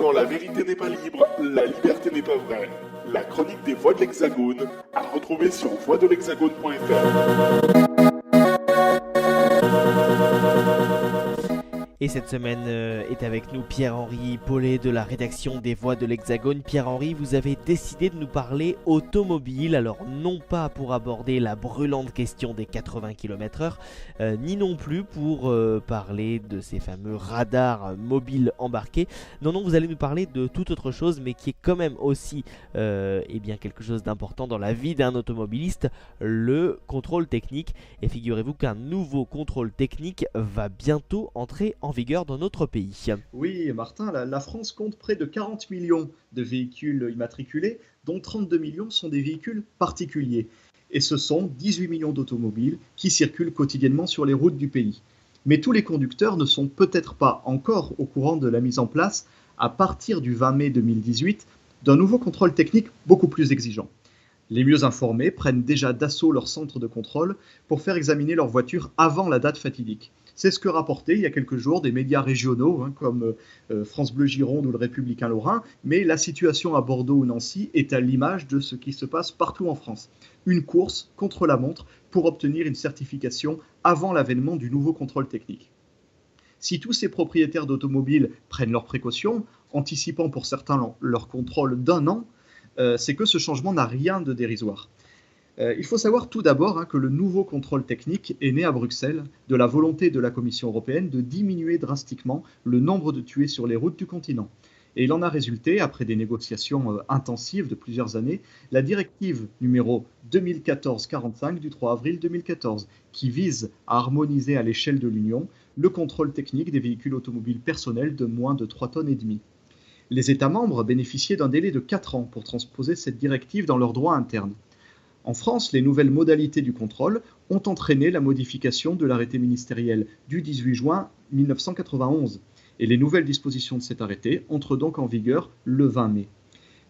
Quand la vérité n'est pas libre, la liberté n'est pas vraie. La chronique des voix de l'Hexagone, à retrouver sur voixdelhexagone.fr. Et cette semaine est avec nous Pierre-Henri Paulet de la rédaction des Voix de l'Hexagone. Pierre-Henri, vous avez décidé de nous parler automobile, alors non pas pour aborder la brûlante question des 80 km/h, ni non plus pour parler de ces fameux radars mobiles embarqués. Non, vous allez nous parler de toute autre chose, mais qui est quand même aussi quelque chose d'important dans la vie d'un automobiliste, le contrôle technique. Et figurez-vous qu'un nouveau contrôle technique va bientôt entrer en vigueur dans notre pays. Oui, Martin, la France compte près de 40 millions de véhicules immatriculés, dont 32 millions sont des véhicules particuliers. Et ce sont 18 millions d'automobiles qui circulent quotidiennement sur les routes du pays. Mais tous les conducteurs ne sont peut-être pas encore au courant de la mise en place, à partir du 20 mai 2018, d'un nouveau contrôle technique beaucoup plus exigeant. Les mieux informés prennent déjà d'assaut leur centre de contrôle pour faire examiner leur voiture avant la date fatidique. C'est ce que rapportaient il y a quelques jours des médias régionaux comme France Bleu Gironde ou le Républicain Lorrain, mais la situation à Bordeaux ou Nancy est à l'image de ce qui se passe partout en France. Une course contre la montre pour obtenir une certification avant l'avènement du nouveau contrôle technique. Si tous ces propriétaires d'automobiles prennent leurs précautions, anticipant pour certains leur contrôle d'1 an, c'est que ce changement n'a rien de dérisoire. Il faut savoir tout d'abord que le nouveau contrôle technique est né à Bruxelles de la volonté de la Commission européenne de diminuer drastiquement le nombre de tués sur les routes du continent. Et il en a résulté, après des négociations intensives de plusieurs années, la directive numéro 2014-45 du 3 avril 2014, qui vise à harmoniser à l'échelle de l'Union le contrôle technique des véhicules automobiles personnels de moins de 3,5 tonnes. Les États membres bénéficiaient d'un délai de 4 ans pour transposer cette directive dans leur droit interne. En France, les nouvelles modalités du contrôle ont entraîné la modification de l'arrêté ministériel du 18 juin 1991. Et les nouvelles dispositions de cet arrêté entrent donc en vigueur le 20 mai.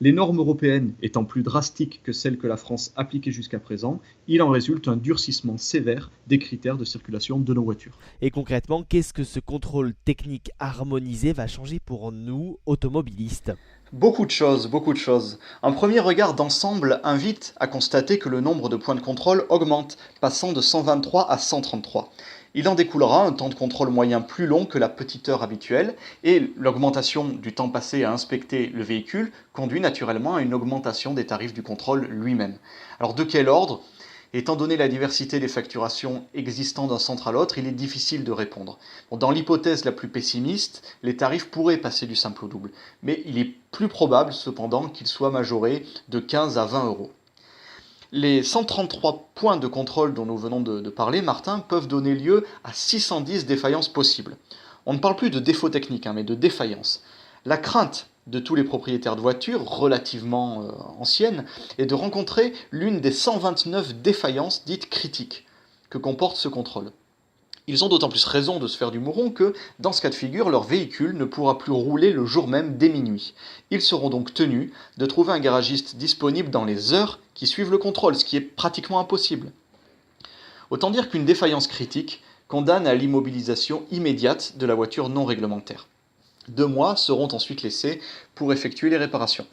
Les normes européennes étant plus drastiques que celles que la France appliquait jusqu'à présent, il en résulte un durcissement sévère des critères de circulation de nos voitures. Et concrètement, qu'est-ce que ce contrôle technique harmonisé va changer pour nous, automobilistes ? Beaucoup de choses. Un premier regard d'ensemble invite à constater que le nombre de points de contrôle augmente, passant de 123 à 133. Il en découlera un temps de contrôle moyen plus long que la petite heure habituelle, et l'augmentation du temps passé à inspecter le véhicule conduit naturellement à une augmentation des tarifs du contrôle lui-même. Alors de quel ordre ? Étant donné la diversité des facturations existant d'un centre à l'autre, il est difficile de répondre. Dans l'hypothèse la plus pessimiste, les tarifs pourraient passer du simple au double, mais il est plus probable cependant qu'ils soient majorés de 15 à 20 euros. Les 133 points de contrôle dont nous venons de parler, Martin, peuvent donner lieu à 610 défaillances possibles. On ne parle plus de défauts techniques, mais de défaillances. La crainte de tous les propriétaires de voitures relativement anciennes est de rencontrer l'une des 129 défaillances dites critiques que comporte ce contrôle. Ils ont d'autant plus raison de se faire du mouron que, dans ce cas de figure, leur véhicule ne pourra plus rouler le jour même dès minuit. Ils seront donc tenus de trouver un garagiste disponible dans les heures qui suivent le contrôle, ce qui est pratiquement impossible. Autant dire qu'une défaillance critique condamne à l'immobilisation immédiate de la voiture non réglementaire. 2 mois seront ensuite laissés pour effectuer les réparations.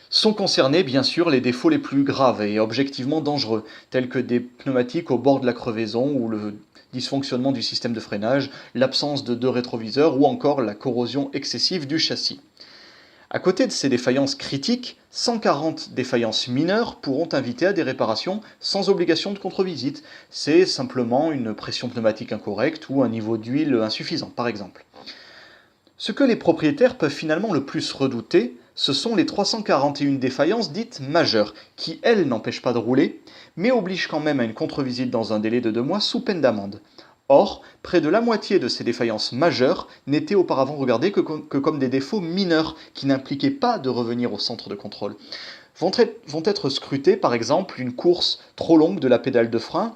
Sont concernés bien sûr les défauts les plus graves et objectivement dangereux, tels que des pneumatiques au bord de la crevaison ou le dysfonctionnement du système de freinage, l'absence de 2 rétroviseurs ou encore la corrosion excessive du châssis. À côté de ces défaillances critiques, 140 défaillances mineures pourront inviter à des réparations sans obligation de contre-visite. C'est simplement une pression pneumatique incorrecte ou un niveau d'huile insuffisant par exemple. Ce que les propriétaires peuvent finalement le plus redouter, ce sont les 341 défaillances dites majeures, qui elles n'empêchent pas de rouler, mais obligent quand même à une contre-visite dans un délai de 2 mois sous peine d'amende. Or, près de la moitié de ces défaillances majeures n'étaient auparavant regardées que comme des défauts mineurs, qui n'impliquaient pas de revenir au centre de contrôle. Vont être scrutées par exemple une course trop longue de la pédale de frein,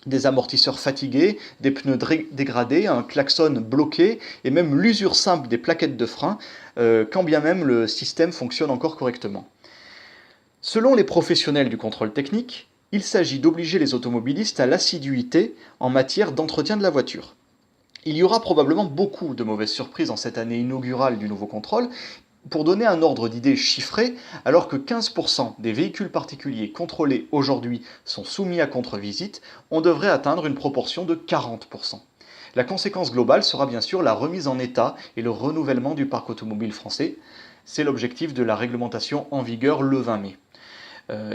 des amortisseurs fatigués, des pneus dégradés, un klaxon bloqué et même l'usure simple des plaquettes de frein, quand bien même le système fonctionne encore correctement. Selon les professionnels du contrôle technique, il s'agit d'obliger les automobilistes à l'assiduité en matière d'entretien de la voiture. Il y aura probablement beaucoup de mauvaises surprises en cette année inaugurale du nouveau contrôle, Pour donner un ordre d'idée chiffré, alors que 15% des véhicules particuliers contrôlés aujourd'hui sont soumis à contre-visite, on devrait atteindre une proportion de 40%. La conséquence globale sera bien sûr la remise en état et le renouvellement du parc automobile français. C'est l'objectif de la réglementation en vigueur le 20 mai.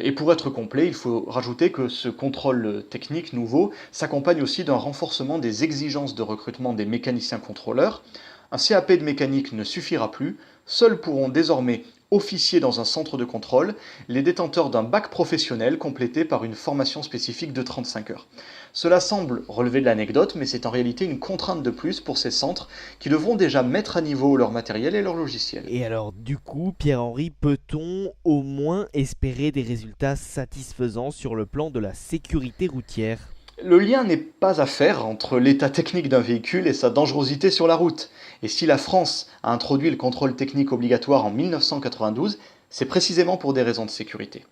Et pour être complet, il faut rajouter que ce contrôle technique nouveau s'accompagne aussi d'un renforcement des exigences de recrutement des mécaniciens contrôleurs. Un CAP de mécanique ne suffira plus, seuls pourront désormais officier dans un centre de contrôle les détenteurs d'un bac professionnel complété par une formation spécifique de 35 heures. Cela semble relever de l'anecdote, mais c'est en réalité une contrainte de plus pour ces centres qui devront déjà mettre à niveau leur matériel et leur logiciel. Et alors du coup, Pierre-Henri, peut-on au moins espérer des résultats satisfaisants sur le plan de la sécurité routière ? Le lien n'est pas à faire entre l'état technique d'un véhicule et sa dangerosité sur la route. Et si la France a introduit le contrôle technique obligatoire en 1992, c'est précisément pour des raisons de sécurité.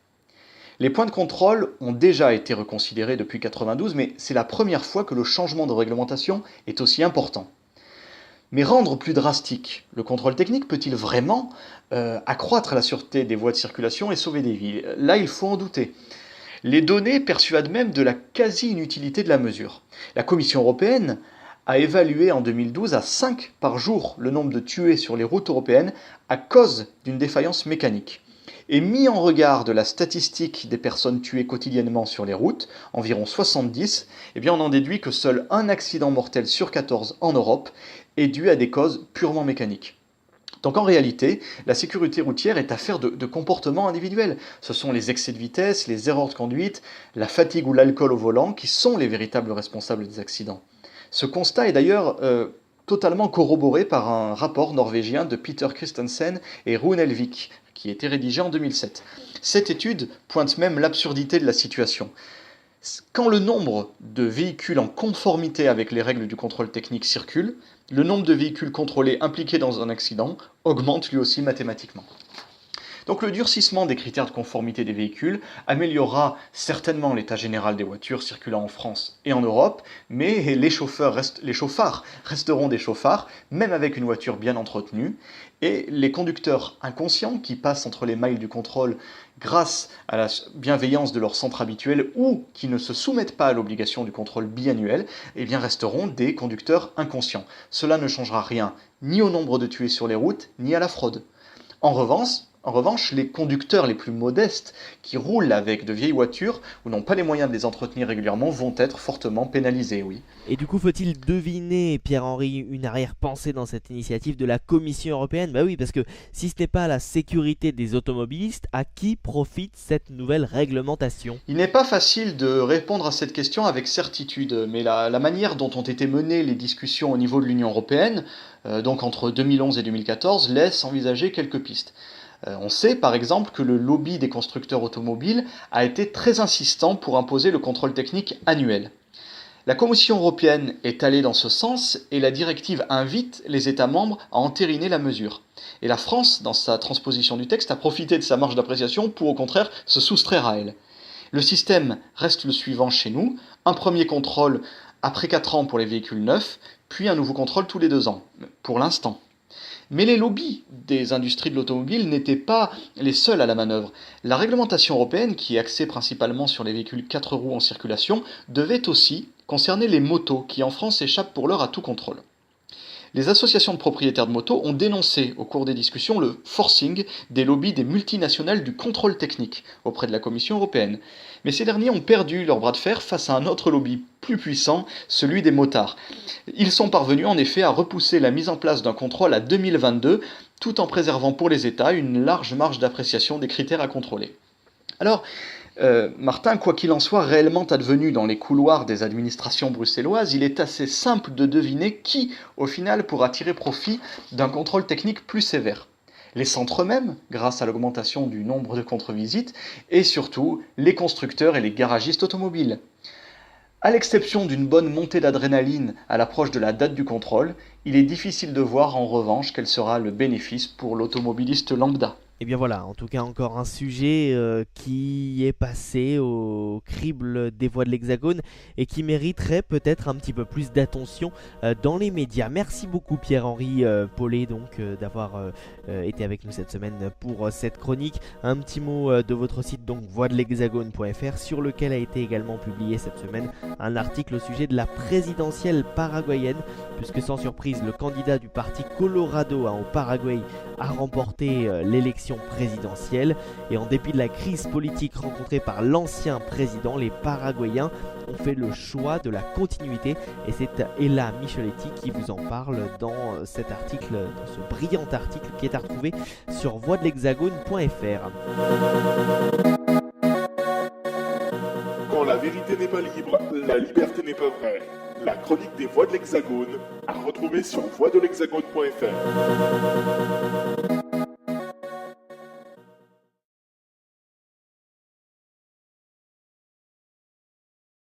Les points de contrôle ont déjà été reconsidérés depuis 1992, mais c'est la première fois que le changement de réglementation est aussi important. Mais rendre plus drastique le contrôle technique peut-il vraiment accroître la sûreté des voies de circulation et sauver des vies ? Là, il faut en douter. Les données persuadent même de la quasi-inutilité de la mesure. La Commission européenne a évalué en 2012 à 5 par jour le nombre de tués sur les routes européennes à cause d'une défaillance mécanique. Et mis en regard de la statistique des personnes tuées quotidiennement sur les routes, environ 70, on en déduit que seul un accident mortel sur 14 en Europe est dû à des causes purement mécaniques. Donc en réalité, la sécurité routière est affaire de comportement individuel. Ce sont les excès de vitesse, les erreurs de conduite, la fatigue ou l'alcool au volant qui sont les véritables responsables des accidents. Ce constat est d'ailleurs totalement corroboré par un rapport norvégien de Peter Christensen et Rune Elvik, qui a été rédigé en 2007. Cette étude pointe même l'absurdité de la situation. Quand le nombre de véhicules en conformité avec les règles du contrôle technique circule, le nombre de véhicules contrôlés impliqués dans un accident augmente lui aussi mathématiquement. Donc le durcissement des critères de conformité des véhicules améliorera certainement l'état général des voitures circulant en France et en Europe, mais les chauffards resteront des chauffards, même avec une voiture bien entretenue, et les conducteurs inconscients qui passent entre les mailles du contrôle grâce à la bienveillance de leur centre habituel ou qui ne se soumettent pas à l'obligation du contrôle biannuel, resteront des conducteurs inconscients. Cela ne changera rien, ni au nombre de tués sur les routes, ni à la fraude. En revanche, les conducteurs les plus modestes qui roulent avec de vieilles voitures ou n'ont pas les moyens de les entretenir régulièrement vont être fortement pénalisés, oui. Et du coup, faut-il deviner, Pierre-Henri, une arrière-pensée dans cette initiative de la Commission européenne ? Bah oui, parce que si ce n'est pas à la sécurité des automobilistes, à qui profite cette nouvelle réglementation ? Il n'est pas facile de répondre à cette question avec certitude, mais la manière dont ont été menées les discussions au niveau de l'Union européenne, donc entre 2011 et 2014, laisse envisager quelques pistes. On sait par exemple que le lobby des constructeurs automobiles a été très insistant pour imposer le contrôle technique annuel. La Commission européenne est allée dans ce sens et la directive invite les États membres à entériner la mesure. Et la France, dans sa transposition du texte, a profité de sa marge d'appréciation pour au contraire se soustraire à elle. Le système reste le suivant chez nous, un premier contrôle après 4 ans pour les véhicules neufs, puis un nouveau contrôle tous les 2 ans, pour l'instant. Mais les lobbies des industries de l'automobile n'étaient pas les seuls à la manœuvre. La réglementation européenne, qui est axée principalement sur les véhicules 4 roues en circulation, devait aussi concerner les motos, qui en France échappent pour l'heure à tout contrôle. Les associations de propriétaires de motos ont dénoncé au cours des discussions le forcing des lobbies des multinationales du contrôle technique auprès de la Commission européenne. Mais ces derniers ont perdu leur bras de fer face à un autre lobby plus puissant, celui des motards. Ils sont parvenus en effet à repousser la mise en place d'un contrôle à 2022, tout en préservant pour les États une large marge d'appréciation des critères à contrôler. Alors, Martin, quoi qu'il en soit réellement advenu dans les couloirs des administrations bruxelloises, il est assez simple de deviner qui, au final, pourra tirer profit d'un contrôle technique plus sévère. Les centres eux-mêmes, grâce à l'augmentation du nombre de contre-visites, et surtout les constructeurs et les garagistes automobiles. À l'exception d'une bonne montée d'adrénaline à l'approche de la date du contrôle, il est difficile de voir en revanche quel sera le bénéfice pour l'automobiliste lambda. Et bien voilà, en tout cas encore un sujet qui est passé au crible des voix de l'Hexagone et qui mériterait peut-être un petit peu plus d'attention dans les médias. Merci beaucoup Pierre-Henri Paulet donc d'avoir été avec nous cette semaine pour cette chronique. Un petit mot de votre site donc voixdelhexagone.fr sur lequel a été également publié cette semaine un article au sujet de la présidentielle paraguayenne, puisque sans surprise le candidat du parti Colorado au Paraguay a remporté l'élection présidentielle, et en dépit de la crise politique rencontrée par l'ancien président, les Paraguayens ont fait le choix de la continuité, et c'est Ella Micheletti qui vous en parle dans cet article, dans ce brillant article qui est à retrouver sur voixdelhexagone.fr. Quand la vérité n'est pas libre, la liberté n'est pas vraie. La chronique des voix de l'Hexagone à retrouver sur voixdelhexagone.fr.